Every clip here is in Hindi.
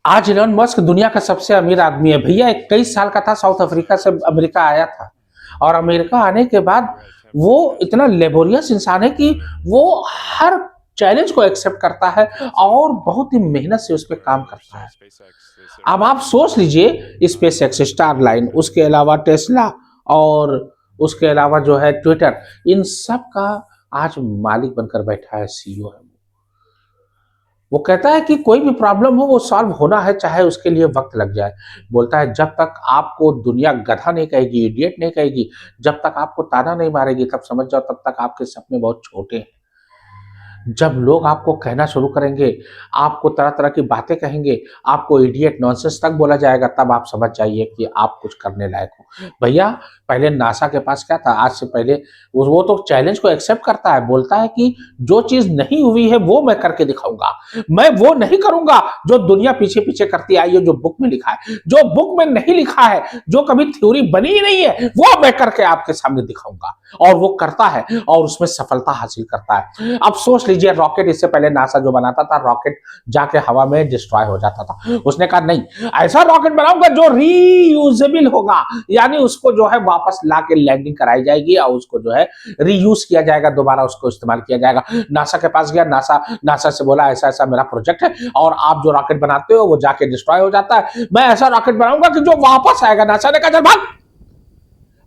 आज इलॉन मस्क दुनिया का सबसे अमीर आदमी है भैया। 21 साल का था, साउथ अफ्रीका से अमेरिका आया था। और अमेरिका आने के बाद वो इतना लेबोरियस इंसान है कि वो हर चैलेंज को एक्सेप्ट करता है और बहुत ही मेहनत से उस पर काम करता है। अब आप सोच लीजिए, स्पेस एक्स, स्टार लाइन, उसके अलावा टेस्ला और उसके अलावा जो है ट्विटर, इन सब का आज मालिक बनकर बैठा है, सीईओ है। वो कहता है कि कोई भी प्रॉब्लम हो वो सॉल्व होना है, चाहे उसके लिए वक्त लग जाए। बोलता है जब तक आपको दुनिया गधा नहीं कहेगी, इडियट नहीं कहेगी, जब तक आपको ताना नहीं मारेगी, तब समझ जाओ तब तक आपके सपने बहुत छोटे हैं। जब लोग आपको कहना शुरू करेंगे, आपको तरह तरह की बातें कहेंगे, आपको इडियट नॉनसेंस तक बोला जाएगा, तब आप समझ जाइए कि आप कुछ करने लायक हो। भैया पहले नासा के पास क्या था? आज से पहले वो तो चैलेंज को एक्सेप्ट करता है, बोलता है कि जो चीज नहीं हुई है वो मैं करके दिखाऊंगा। मैं वो नहीं करूंगा जो दुनिया पीछे पीछे करती आई है, जो बुक में लिखा है। जो बुक में नहीं लिखा है, जो कभी थ्योरी बनी ही नहीं है, वो मैं करके आपके सामने दिखाऊंगा। और वो करता है और उसमें सफलता हासिल करता है। अब सोच लीजिए, रॉकेट, इससे पहले नासा जो बनाता था, रॉकेट जाके हवा में डिस्ट्रॉय हो जाता था। उसने कहा नहीं, ऐसा रॉकेट बनाऊंगा जो रीयूजेबल होगा, यानी उसको जो है वापस ला के लैंडिंग कराई जाएगी और उसको जो है रीयूज किया जाएगा, दोबारा उसको इस्तेमाल किया जाएगा। नासा के पास गया, नासा से बोला ऐसा ऐसा मेरा प्रोजेक्ट है और आप जो रॉकेट बनाते हो वो जाके डिस्ट्रॉय हो जाता है, मैं ऐसा रॉकेट बनाऊंगा कि जो वापस आएगा। नासा ने कहा चल भाग,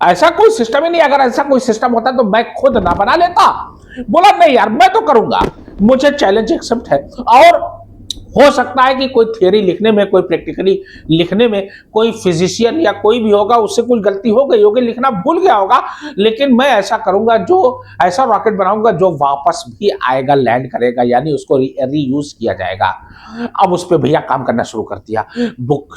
ऐसा कोई सिस्टम ही नहीं, अगर ऐसा कोई सिस्टम होता तो मैं खुद ना बना लेता। बोला नहीं यार, मैं तो करूंगा, मुझे चैलेंज एक्सेप्ट है। और हो सकता है कि कोई थियरी लिखने में, कोई प्रैक्टिकली लिखने में, कोई फिजिशियन या कोई भी होगा, उससे कुछ गलती हो गई होगी, लिखना भूल गया होगा, लेकिन मैं ऐसा करूंगा, जो ऐसा रॉकेट बनाऊंगा जो वापस भी आएगा, लैंड करेगा, यानी उसको रीयूज किया जाएगा। अब उस पर भैया काम करना शुरू कर दिया। बुक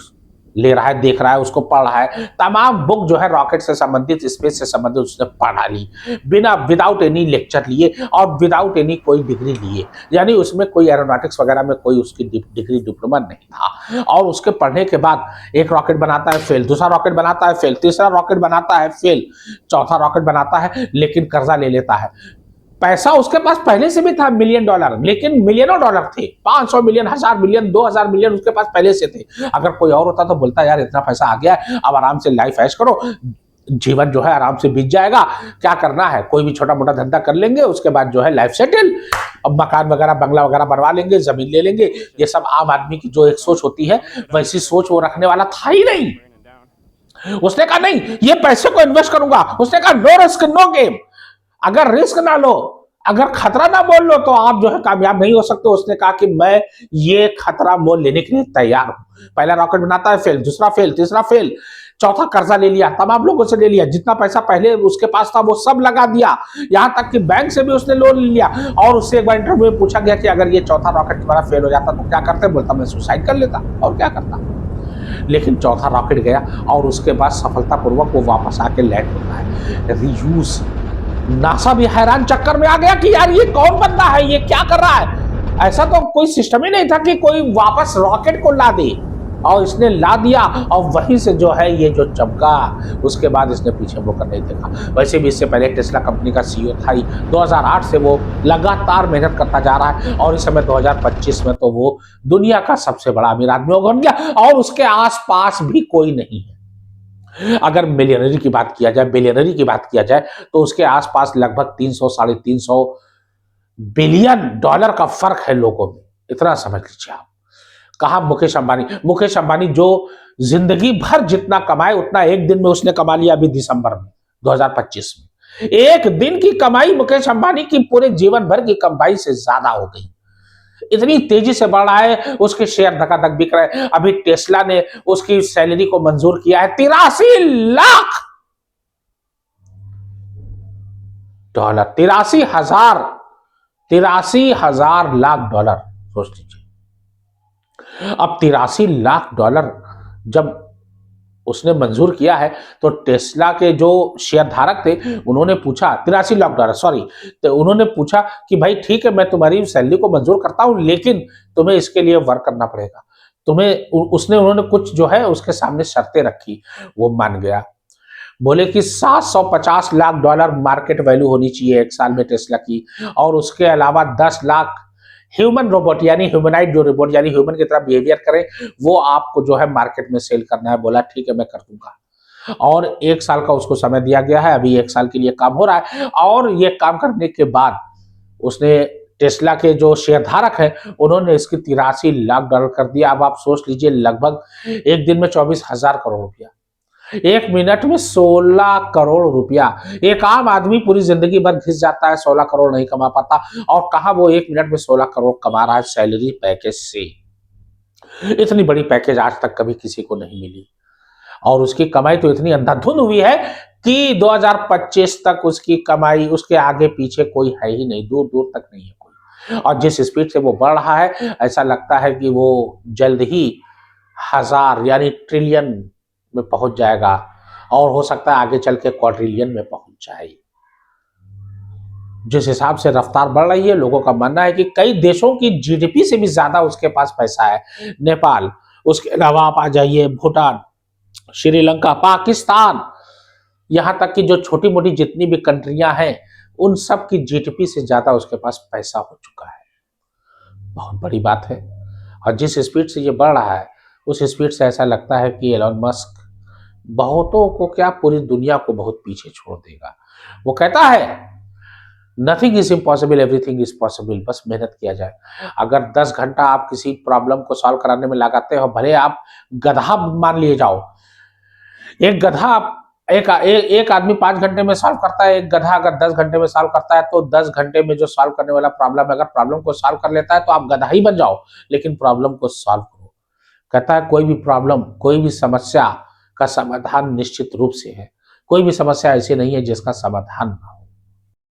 ले रहा है, देख रहा है, उसको पढ़ रहा है, तमाम बुक जो है रॉकेट से संबंधित, स्पेस से संबंधित उसने पढ़ा ली, बिना विदाउट एनी लेक्चर लिए और विदाउट एनी कोई डिग्री लिए, यानी उसमें कोई एरोनॉटिक्स वगैरह में कोई उसकी डिग्री डिप्लोमा नहीं था। और उसके पढ़ने के बाद एक रॉकेट बनाता है, फेल, दूसरा रॉकेट बनाता है, फेल, तीसरा रॉकेट बनाता है, फेल, चौथा रॉकेट बनाता है, लेकिन कर्जा ले लेता है। पैसा उसके पास पहले से भी था, $1,000,000, लेकिन मिलियनों डॉलर थे, 500 मिलियन, 1000 मिलियन, 2000 मिलियन उसके पास पहले से थे। अगर कोई और होता तो बोलता यार इतना पैसा आ गया है, अब आराम से लाइफ ऐश करो, जीवन जो है आराम से बीत जाएगा, क्या करना है, कोई भी छोटा मोटा धंधा कर लेंगे, उसके बाद जो है लाइफ सेटल, अब मकान वगैरह, बंगला वगैरह बनवा लेंगे, जमीन ले लेंगे। ये सब आम आदमी की जो एक सोच होती है, वैसी सोच वो रखने वाला था ही नहीं। उसने कहा नहीं, ये पैसे को इन्वेस्ट करूंगा। उसने कहा नो रिस्क नो गेम, अगर रिस्क ना लो, अगर खतरा ना मोल लो तो आप जो है कामयाब नहीं हो सकते। उसने कहा कि मैं ये खतरा मोल लेने के लिए तैयार हूं। पहला रॉकेट बनाता है, फेल, दूसरा फेल, तीसरा फेल, चौथा कर्जा ले लिया, तमाम लोगों से ले लिया, जितना पैसा पहले उसके पास था वो सब लगा दिया, यहां तक कि बैंक से भी उसने लोन ले लिया। और उससे एक बार इंटरव्यू में पूछा गया कि अगर ये चौथा रॉकेट तुम्हारा फेल हो जाता तो क्या करते? बोलता मैं सुसाइड कर लेता, और क्या करता। लेकिन चौथा रॉकेट गया और उसके बाद सफलतापूर्वक वो वापस आके लैंड होता है, रीयूज। नासा भी हैरान चक्कर में आ गया कि यार ये कौन बंदा है, ये क्या कर रहा है। ऐसा तो कोई सिस्टम ही नहीं था कि कोई वापस रॉकेट को ला दे, और इसने ला दिया। और वहीं से जो है ये जो चमका, उसके बाद इसने पीछे मुड़कर नहीं देखा। वैसे भी इससे पहले टेस्ला कंपनी का सीईओ था ही, 2008 से वो लगातार मेहनत करता जा रहा है और इस समय 2025 में तो वो दुनिया का सबसे बड़ा अमीर आदमी बन गया और उसके आसपास भी कोई नहीं है। अगर मिलियनरी की बात किया जाए, बिलियनरी की बात किया जाए, तो उसके आसपास लगभग 300 साढ़े 300 बिलियन डॉलर का फर्क है लोगों में, इतना समझ लीजिए आप। कहा मुकेश अंबानी, मुकेश अंबानी जो जिंदगी भर जितना कमाए उतना एक दिन में उसने कमा लिया, अभी दिसंबर में 2025 में। एक दिन की कमाई मुकेश अंबानी की पूरे जीवन भर की कमाई से ज्यादा हो गई, इतनी तेजी से बढ़ रहा है। उसके शेयर धकाधक बिक रहे हैं। अभी टेस्ला ने उसकी सैलरी को मंजूर किया है, 83 लाख डॉलर, 83,000 लाख डॉलर, सोच लीजिए। अब 83 लाख डॉलर जब उसने मंजूर किया है, तो टेस्ला के जो शेयर धारक थे उन्होंने पूछा, 83 लाख डॉलर, सॉरी, तो उन्होंने पूछा कि भाई ठीक है, मैं तुम्हारी सैलरी को मंजूर करता हूं, लेकिन तुम्हें इसके लिए वर्क करना पड़ेगा, तुम्हें उन्होंने कुछ जो है उसके सामने शर्तें रखी। वो मान गया। बोले कि 750 लाख डॉलर मार्केट वैल्यू होनी चाहिए एक साल में टेस्ला की, और उसके अलावा 10 लाख ह्यूमन रोबोट यानी ह्यूमनाइड जो रोबोट यानी ह्यूमन की तरह बिहेवियर करे, वो आपको जो है मार्केट में सेल करना है। बोला ठीक है मैं कर दूंगा, और 1 साल का उसको समय दिया गया है। अभी 1 साल के लिए काम हो रहा है, और ये काम करने के बाद उसने टेस्ला के जो शेयरधारक हैं उन्होंने इसकी 83 लाख डॉलर कर दिया। अब आप सोच लीजिए, लगभग एक दिन में 24,000 करोड़ रुपया, एक मिनट में 16 करोड़ रुपया। एक आम आदमी पूरी जिंदगी भर घिस जाता है, 16 करोड़ नहीं कमा पाता, और कहा वो एक मिनट में 16 करोड़ कमा रहा है सैलरी पैकेज से। इतनी बड़ी पैकेज आज तक कभी किसी को नहीं मिली, और उसकी कमाई तो इतनी अंधाधुंध हुई है कि 2025 तक उसकी कमाई, उसके आगे पीछे कोई है ही नहीं, दूर दूर तक नहीं है कोई। और जिस स्पीड से वो बढ़ रहा है, ऐसा लगता है कि वो जल्द ही 1000 यानी ट्रिलियन में पहुंच जाएगा, और हो सकता है आगे चल के क्वाड्रिलियन में पहुंच जाए। जिस हिसाब से रफ्तार बढ़ रही है, लोगों का मानना है कि कई देशों की जीडीपी से भी ज्यादा उसके पास पैसा है। नेपाल, उसके अलावा आप आ जाइए भूटान, श्रीलंका, पाकिस्तान, यहां तक कि जो छोटी मोटी जितनी भी कंट्रियां हैं, उन सब की जीडीपी से ज्यादा उसके पास पैसा हो चुका है। बहुत बड़ी बात है। और जिस स्पीड से ये बढ़ रहा है, उस स्पीड से ऐसा लगता है कि एलन मस्क बहुतों को क्या, पूरी दुनिया को बहुत पीछे छोड़ देगा। वो कहता है nothing is impossible, everything is possible, बस मेहनत किया जाए। अगर 10 घंटा आप किसी प्रॉब्लम को सॉल्व कराने में लगाते हो, भले आप गधा मान लिए जाओ, एक गधा एक आदमी 5 घंटे में सॉल्व करता है, एक गधा अगर 10 घंटे में सॉल्व करता है, तो 10 घंटे में जो सॉल्व करने वाला प्रॉब्लम है, अगर प्रॉब्लम को सॉल्व कर लेता है तो आप गधा ही बन जाओ, लेकिन प्रॉब्लम को सॉल्व करो। कहता है कोई भी प्रॉब्लम, कोई भी समस्या का समाधान निश्चित रूप से है, कोई भी समस्या ऐसी नहीं है जिसका समाधान ना हो।